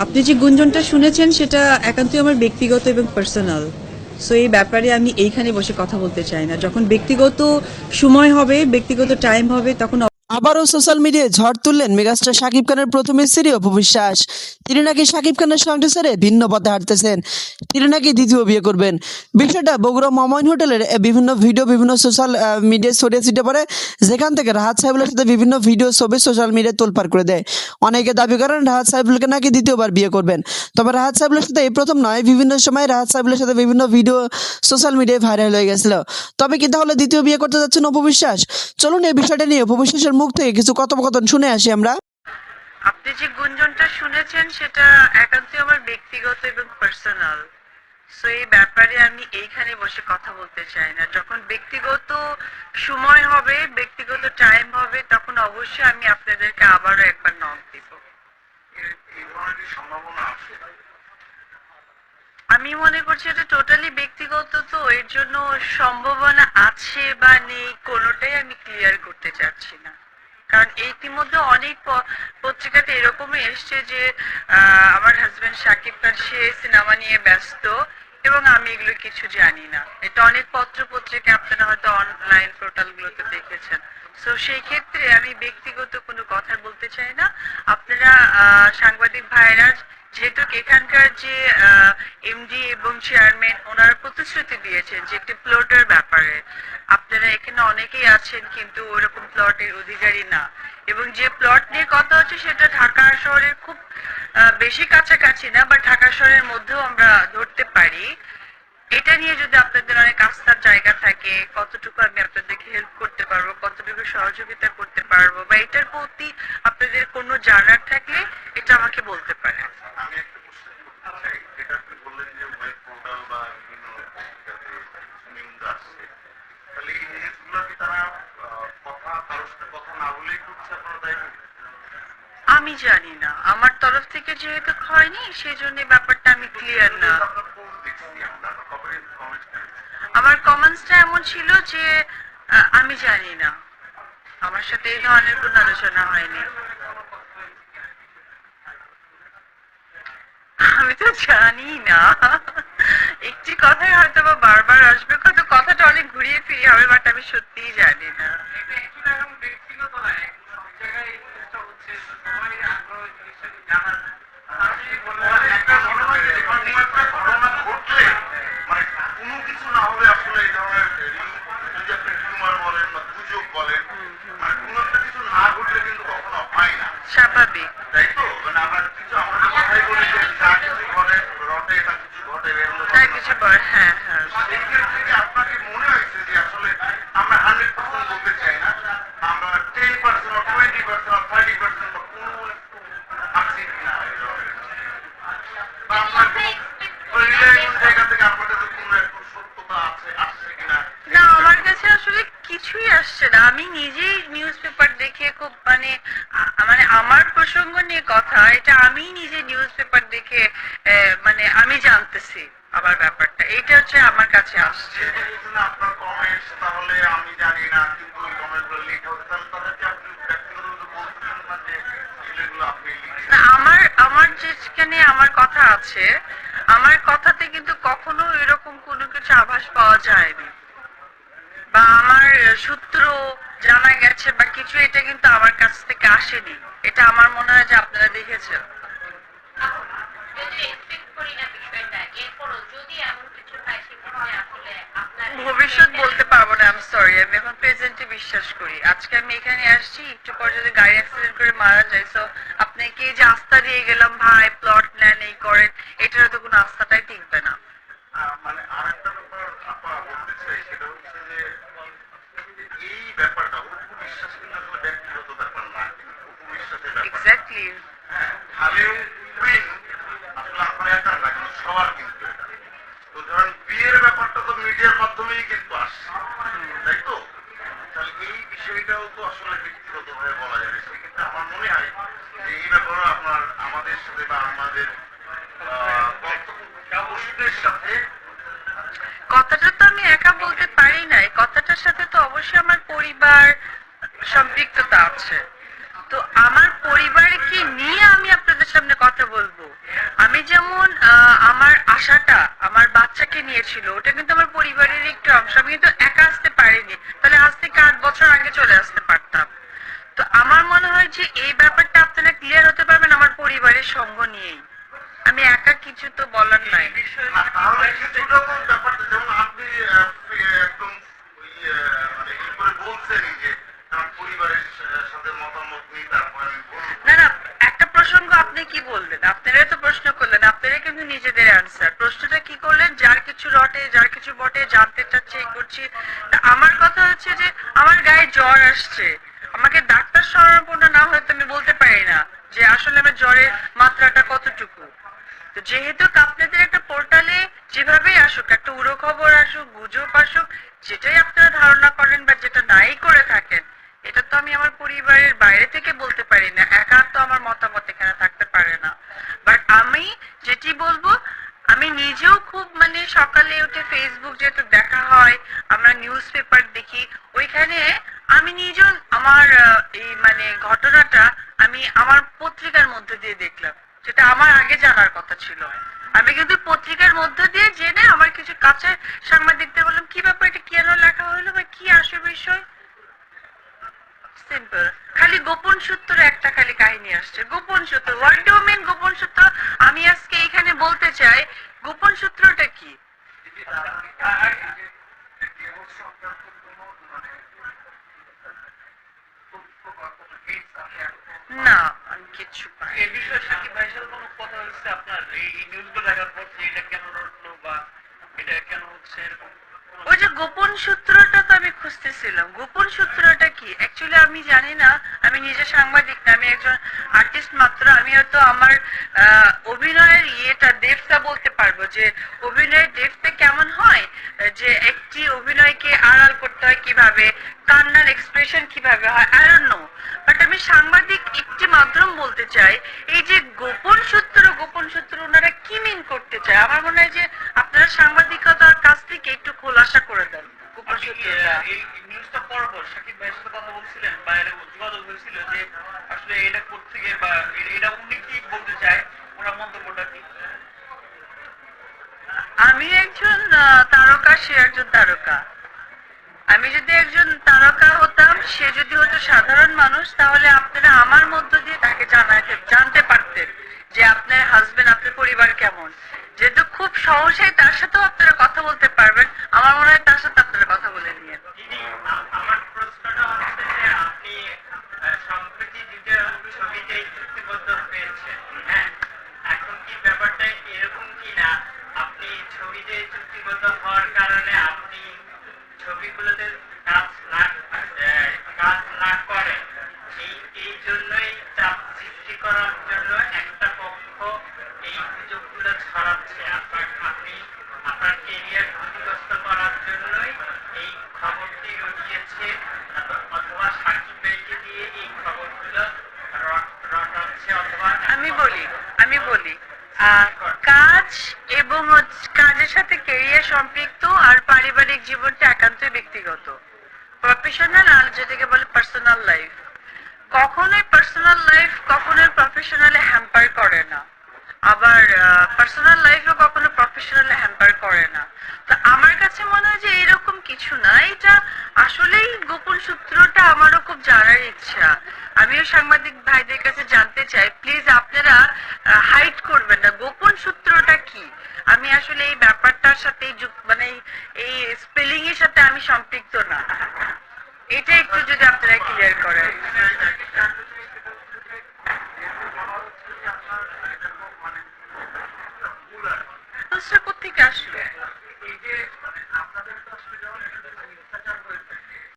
আপনি যে গুঞ্জনটা শুনেছেন সেটা একান্তই আমার ব্যক্তিগত এবং পার্সোনাল। সো এই ব্যাপারে আমি এইখানে বসে কথা বলতে চাই না। যখন ব্যক্তিগত সময় হবে, ব্যক্তিগত টাইম হবে তখন আবারও সোশ্যাল মিডিয়ায় ঝড় তুললেন মেগাস্টার শাকিব খানের প্রথম স্ত্রী অপু বিশ্বাস। তিনি নাকি শাকিব খানের সংসার ছেড়ে ভিন্ন পথে হাঁটতেছেন। তিনি নাকি দ্বিতীয় বিয়ে করবেন। বিষয়টা বগুড়া মামইন হোটেলের বিভিন্ন ভিডিও বিভিন্ন সোশ্যাল মিডিয়ায় ছড়িয়ে ছিটে পড়ে, যেখান থেকে রাহাত সাহেবের সাথে বিভিন্ন ভিডিও ছবি সোশ্যাল মিডিয়ায় তোলপাড় করে দেয়। অনেকে দাবি করেন রাহাত সাহেবুলকে নাকি দ্বিতীয়বার বিয়ে করবেন। তবে রাহাত সাহেবের সাথে এই প্রথম নয়, বিভিন্ন সময় রাহাত সাহেবের সাথে বিভিন্ন ভিডিও সোশ্যাল মিডিয়ায় ভাইরাল হয়ে গেছিল। তবে কি তাহলে দ্বিতীয় বিয়ে করতে যাচ্ছেন অপু বিশ্বাস? চলুন এই বিষয়টা নিয়ে অপু বিশ্বাসের মুখ থেকে কিছু কথোপকথন শুনে আসি আমরা। আপনি যে গুঞ্জনটা শুনেছেন সেটা একান্তই আমার ব্যক্তিগত এবং পার্সোনাল। সো এই ব্যাপারে আমি এইখানে বসে কথা বলতে চাই না। যখন ব্যক্তিগত সময় হবে, ব্যক্তিগত টাইম হবে তখন অবশ্যই আমি আপনাদেরকে আবারও একবার নক দিব। আমি মনে করছি এটা টোটালি ব্যক্তিগত, তো এর জন্য সম্ভাবনা আছে বা নেই কোনোটাই আমি ক্লিয়ার করতে চাচ্ছি না। কারণ ইতিমধ্যে অনেক পত্রিকাতে এরকমই এসছে যে আমার হাজবেন্ড শাকিব খান সে সিনেমা নিয়ে ব্যস্ত এবং আমি এগুলো কিছু জানি না। এটা অনেক পত্র পত্রিকা আপনারা হয়তো অনলাইন পোর্টাল গুলোতে দেখেছেন। সো সেই ক্ষেত্রে আমি ব্যক্তিগত কোনো কথা বলতে চাই না। আপনারা সাংবাদিক ভাইরা যেহেতু এখানকার যে এমডি এবং চেয়ারম্যান ওনারা প্রতিশ্রুতি দিয়েছেন যে একটি প্লটের ব্যাপারে, আপনারা এখানে অনেকেই আছেন কিন্তু ওরকম প্লটের অধিকারী না, এবং যে প্লট নিয়ে কথা হচ্ছে সেটা ঢাকা শহরের খুব বেশি কাছাকাছি না, বা ঢাকা শহরের মধ্যেও আমরা ধরতে পারি। এটা নিয়ে যদি আপনাদের অনেক আস্থার জায়গা থাকে, কতটুকু আমি আপনাদেরকে হেল্প করতে পারবো, কতটুকু সহযোগিতা করতে পারবো, বা এটার প্রতি আপনাদের কোনো জানার থাকলে এটা আমাকে বলতে পারেন। আমি একটা কোশ্চেন করতে চাই, যেটা আপনি বললেন যে ওয়েব পোর্টাল বা বিভিন্ন জায়গাতে নিউজ আসছে, তাহলে এই নিউজগুলো কি তারা কথা কারোর সাথে কথা না বলেই করছে, আপনারা তাই? আমি জানি না, আমার তরফ থেকে যেহেতু হয়নি সেজন্য ব্যাপারটা আমি ক্লিয়ার না। আমার কমেন্টসটা এমন ছিল যে আমি জানি না, আমার সাথে এই ধরনের কোনো আলোচনা হয়নি। আমি তো জানি না, একটি কথাই হয়তো বা বারবার আসবে, হয়তো কথাটা অনেক ঘুরিয়ে ফিরিয়ে হবে, বাট আমি সত্যিই জানি না। স্বাভাবিক, তাই তো? মানে আমরা কিছু আমরা কথাই বলি যে যা কিছু ঘটে রটে তা কিছু ঘটে, তাই কিছু বলে। হ্যাঁ হ্যাঁ, সেই ক্ষেত্রে আপনাকে মনে হয়েছে যে আসলে আমরা 100% বলতে চাই না, আমরা 10% or 20% or 30% বা কোনো আছি কিনা, বা আপনার কোনো রিলায়েবল জায়গা থেকে আপনাদের কোনো একটু সত্যতা আছে আসছে কিনা? না, আমার কাছে আসলে কিছুই আসছে না। আমি নিজেই নিউজ পেপার দেখে খুব মানে মানে আমার প্রসঙ্গ নিয়ে কথা, এটা আমি নিজে নিউজ পেপার দেখে মানে আমি জানতেছি আমার ব্যাপারটা, এটা হচ্ছে আমার কাছে আসছে। আপনার কমেন্টস তাহলে আমি জানি না, কিন্তু ওই কমেন্টগুলো লিক হচ্ছে, তাহলে তাদেরকে আপনি ব্যক্তিগতভাবে বলতেছেন না যে এগুলো আপনি লিখেছেন? না, আমার আমার যেখানে আমার কথা আছে, আমার কথাতে কিন্তু কখনো এরকম কোনো কিছু আভাস পাওয়া যায়নি, বা আমার সূত্র জানা গেছে বা কিছু, এটা কিন্তু আমার কাছ থেকে আসেনি। এটা আমার মনে হয় যে আপনারা দেখেছেন। ভবিষ্যৎ বলতে পারবো না, আমি সরি, আমি এখন প্রেজেন্টে বিশ্বাস করি। আজকে আমি এখানে আসছি, একটু পর যদি গাড়ি অ্যাক্সিডেন্ট করে মারা যায়, সো আপনাকে যে আস্থা দিয়ে গেলাম ভাই প্লট নেন এই করেন, এটার তো কোনো আস্থাটাই টিকবে না। মানে আরেকটা ব্যাপার আপা বলতে চাই, সেটা হচ্ছে যে এই ব্যাপারটা অপু বিশ্বাস কিন্তু আসলে ব্যক্তিগত ব্যাপার না, অপু বিশ্বাসের ব্যাপার। এক্স্যাক্টলি। হ্যাঁ, খালেও কুইন আসলে আপনার একা না, কিন্তু সবার কিন্তু এটা। তো ধরেন বিয়ের ব্যাপারটা তো মিডিয়ার মাধ্যমেই কিন্তু আসছে, তাই তো? তাহলে এই বিষয়টাও তো আসলে ব্যক্তিগত ভাবে বলা যাবে। সেক্ষেত্রে আমার মনে হয় যে এই ব্যাপারে আপনার আমাদের সাথে বা আমাদের দর্শকদের সাথে কথাটা তো আমি একা বলতে পারি না, এই কথাটার সাথে তো অবশ্যই আমার পরিবার সম্পৃক্ততা আছে। তো আমার পরিবারকে নিয়ে আমি আপনাদের সামনে কথা বলবো। আমি যেমন আমার আশাটা আমার বাচ্চাকে নিয়েছিল, ওটা কিন্তু আমার পরিবারের একটু অংশ। আমি কিন্তু একা আসতে পারিনি, তাহলে আজ থেকে 8 বছর আগে চলে আসতে পারতাম। তো আমার মনে হয় যে এই ব্যাপারটা আপনারা ক্লিয়ার হতে পারবেন আমার পরিবারের সঙ্গ নিয়েই। আমি একা কিছু তো বলার নাই। তাহলে কিছুটা তো ব্যাপারটা যেমন আপনি একদম মানে কি করে বলছেন যে আমার পরিবারের সাথে মতামত নিই তারপর আমি বলবো। না না, একটা প্রসঙ্গ আপনি কি বললেন, আপনারা তো প্রশ্ন করলেন, আপনারা কিন্তু নিজেদের অ্যান্সার। প্রশ্নটা কি করলেন, যার কিছু রটে যার কিছু বটে জানতে চাচ্ছি এই করছি। তা আমার কথা হচ্ছে যে আমার গায়ে জ্বর আসছে, আমাকে ডাক্তার শরণাপন্ন না হয়তো আমি বলতে পারি না যে আসলে আমার জ্বরের মাত্রাটা কতটুকু। তো যেহেতু আপনাদের একটা পোর্টালে যেভাবেই আসুক, একটা উড়ো খবর আসুক, গুজব আসুক, যেটাই আপনারা ধারণা করেন বা যেটা নাই করে থাকেন, এটা তো আমি আমার পরিবারের বাইরে থেকে বলতে পারি না। একা তো আমার মতামত এখানে থাকতে পারে না। বাট আমি যেটি বলবো, আমি নিজেও খুব মানে সকালে উঠে ফেসবুক যেহেতু দেখা হয়, আমরা নিউজ পেপার দেখি, ওইখানে আমি নিজেও আমার এই মানে ঘটনাটা আমি আমার পত্রিকার মধ্যে দিয়ে দেখলাম, যেটা আমার আগে জানার কথা ছিল। আমি কিন্তু পত্রিকার মধ্যে দিয়ে জেনে আমার কিছু কাছের সাংবাদিকদের বললাম কি ব্যাপার, এটা কেন লেখা হলো বা কি আসে বিষয়। সিম্পল, খালি গোপন সূত্র একটা খালি কাহিনী আসছে। গোপন সূত্র, হোয়াট ডু মিন গোপন সূত্র? আমি আজকে এখানে বলতে চাই গোপন সূত্রটা কি। না, আমি কিচ্ছু পাই। এই বিষয়ে সাকিব ভাইয়ের সাথে কোনো কথা হচ্ছে আপনার এই নিউজগুলো দেখার পর যে এটা কেন ঘটলো বা এটা কেন হচ্ছে এরকম? ওই যে গোপন সূত্রটা তো আমি খুঁজতেছিলাম, গোপন সূত্রটা কি অ্যাকচুয়ালি আমি জানি না। আমি নিজে সাংবাদিক না, আমি একজন আর্টিস্ট মাত্র। আমি হয়তো আমার অভিনয়ের ইয়েটা ডেপথটা বলতে পারবো যে অভিনয়ের ডেপথটা কেমন হয়, যে একটি অভিনয়কে আড়াল করতে হয় কিভাবে, কান্নার এক্সপ্রেশন কিভাবে হয়, আই ডোন্ট নো। বাট আমি সাংবাদিক একটি মাধ্যম বলতে চাই, এই যে গোপন সূত্র ওনারা কি মিন করতে চায়। আমার মনে হয় যে আপনারা সাংবাদিকতার কাছ থেকে একটু খোলাসা করে দেন গোপন আপনি কি সূত্রটা। এই নিউজটা পড়ার পর সাকিব ভাইয়ের সাথে কথা বলছিলেন বা এর যোগাযোগ হয়েছিল যে আসলে এটা কোত্থেকে বা এটা উনি কি বলতে চায়, ওনার মন্তব্যটা কি? আমি একজন তারকা, সে একজন তারকা। আমি যদি একজন তারকা হতাম, সে যদি হতো সাধারণ মানুষ, তাহলে আপনারা আমার মধ্য দিয়ে তাকে জানতে পারতেন যে আপনার হাজবেন্ড, আপনার পরিবার কেমন। যেহেতু খুব সহজেই তার সাথেও আপনারা কথা বলতে পারবেন, আমার মনে হয় তার সাথে আপনারা কথা বলে নিয়েন। আমার প্রশ্নটা হচ্ছে যে আপনি সম্প্রতি দ্বিতীয় ছবিতে চুক্তিবদ্ধ হয়েছেন, হ্যাঁ, এখন কি ব্যাপারটা এরকম কিনা আপনি ছবিতে চুক্তিবদ্ধ হওয়ার কারণে আপনি ছবিগুলোতে কাজ না করেন, এই জন্যই চাপ সৃষ্টি করার জন্য একটা পক্ষ এই গুজবগুলো ছড়াচ্ছে, আপনি আপনার কেরিয়ার ক্ষতিগ্রস্ত করার জন্যই এই খবরটি রটিয়েছে, অথবা সাকিব ভাইকে দিয়ে এই খবরগুলো রটাচ্ছে, অথবা আমি বলি কাজ এবং কাজের সাথে ক্যারিয়ার সম্পৃক্ত, আর পারিবারিক জীবনটা একান্তই ব্যক্তিগত। প্রফেশনাল আর যেটাকে বলে পার্সোনাল লাইফ, কখনোই পার্সোনাল লাইফ কখনোই প্রফেশনালে হ্যাম্পার করে না, আবার পার্সোনাল লাইফও কখনো প্রফেশনালে হ্যাম্পার করে না। তো আমার কাছে মনে হয় যে এরকম কিছু না। এটা আসলেই গোপন সূত্রটা আমারও খুব জানার ইচ্ছা। আমিও সাংবাদিক ভাইদের কাছে জানতে চাই, প্লিজ আপনারা হাইড করবেন না, গোপন সূত্রটা কি। আমি আসলে এই ব্যাপারটার সাথে মানে এই স্পেলিং এর সাথে আমি সম্পৃক্ত না। এটা একটু যদি আপনারা ক্লিয়ার করেন। কোথেকে আসলে? এই যে আপনাদের তো আসলে যখন